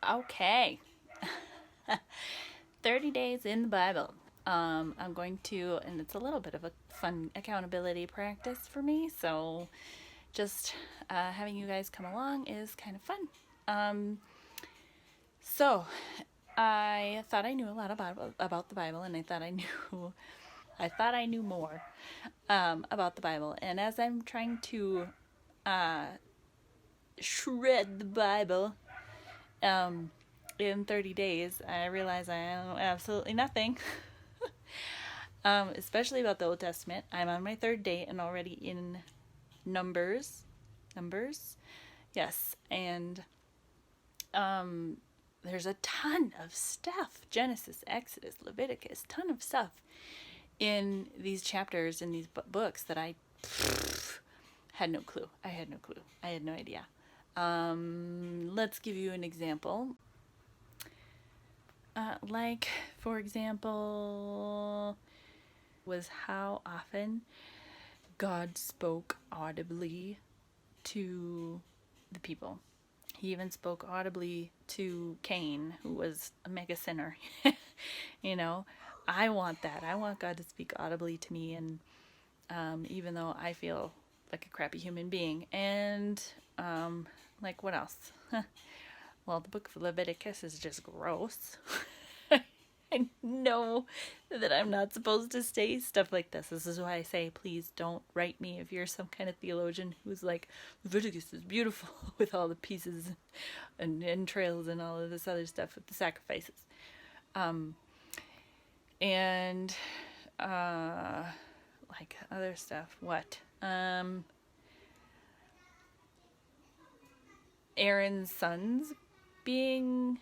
Okay. 30 days in the Bible. I'm going to, and it's a little bit of a fun accountability practice for me, so just having you guys come along is kind of fun. So, I thought I knew a lot about the Bible, and I thought I knew more about the Bible. And as I'm trying to uh, shred the Bible, um, in 30 days, I realize I know absolutely nothing, especially about the Old Testament. I'm on my third day and already in Numbers. Numbers? Yes. And there's a ton of stuff: Genesis, Exodus, Leviticus, ton of stuff in these chapters, in these books that I had no clue. I had no clue. I had no idea. Let's give you an example. Like, for example, was how often God spoke audibly to the people. He even spoke audibly to Cain, who was a mega sinner. you know, I want that. I want God to speak audibly to me, and even though I feel like a crappy human being. And like, what else? Well, the book of Leviticus is just gross. I know that I'm not supposed to say stuff like this. This is why I say, please don't write me if you're some kind of theologian who's like, Leviticus is beautiful with all the pieces and entrails and all of this other stuff with the sacrifices. And like other stuff. What? Aaron's sons being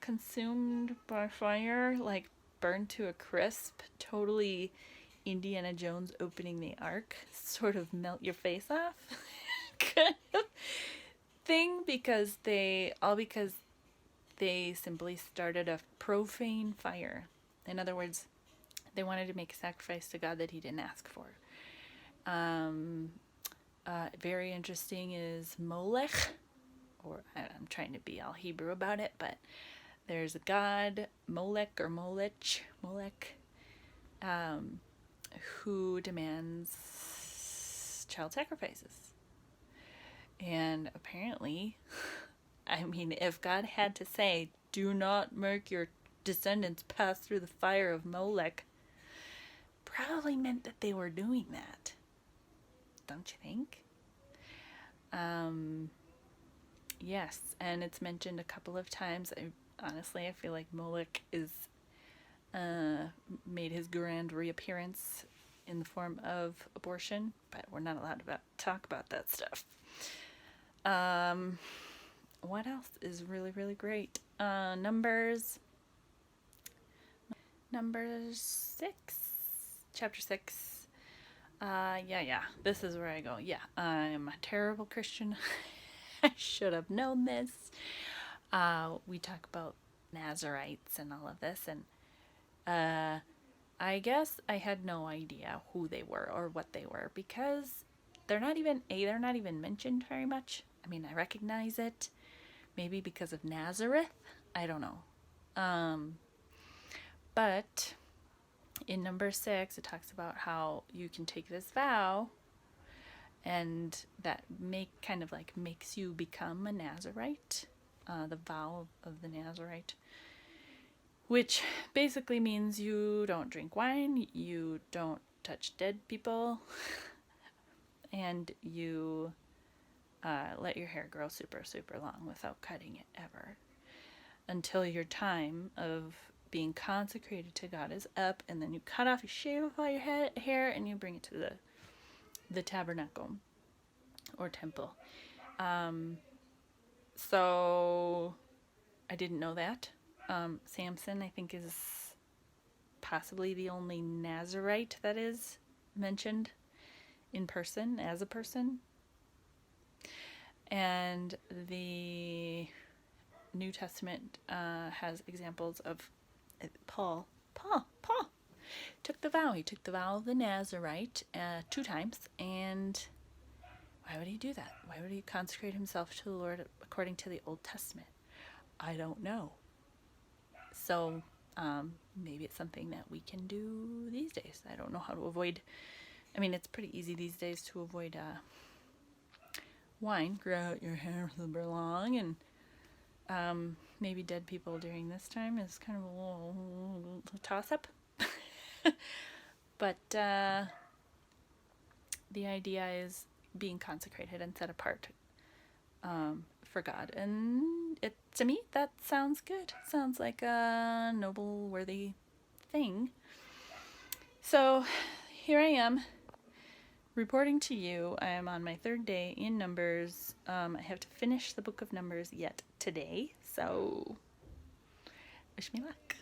consumed by fire, like burned to a crisp, totally Indiana Jones opening the ark, sort of melt your face off kind of thing, because they simply started a profane fire. In other words, they wanted to make a sacrifice to God that he didn't ask for. Very interesting is Molek, or I'm trying to be all Hebrew about it, but there's a god, Molek or Molek, who demands child sacrifices. And apparently, I mean, if God had to say, do not make your descendants pass through the fire of Molek, probably meant that they were doing that. Don't you think? Yes, and it's mentioned a couple of times. I feel like Molek is made his grand reappearance in the form of abortion, but we're not allowed to talk about that stuff. What else is really, really great? Numbers 6, chapter 6. Yeah, this is where I go. Yeah, I'm a terrible Christian. I should have known this. We talk about Nazarites and all of this, and I guess I had no idea who they were or what they were, because they're not even mentioned very much. I mean, I recognize it, maybe because of Nazareth. I don't know. But in number 6, it talks about how you can take this vow, and that makes you become a Nazarite. The vow of the Nazarite, which basically means you don't drink wine, you don't touch dead people, and you let your hair grow super, super long without cutting it ever, until your time of being consecrated to God is up, and then you shave off all your hair, and you bring it to the tabernacle or temple. So I didn't know that. Samson, I think, is possibly the only Nazarite that is mentioned in person, as a person. And the New Testament has examples of Paul took the vow. He took the vow of the Nazarite 2 times. And why would he do that? Why would he consecrate himself to the Lord according to the Old Testament? I don't know. So maybe it's something that we can do these days. I don't know how to avoid. I mean, it's pretty easy these days to avoid wine. Grow out your hair super long, and maybe dead people during this time is kind of a little toss-up. But the idea is being consecrated and set apart for God. And to me, that sounds good. Sounds like a noble, worthy thing. So here I am, reporting to you. I am on my 3rd day in Numbers. I have to finish the book of Numbers yet today, so wish me luck.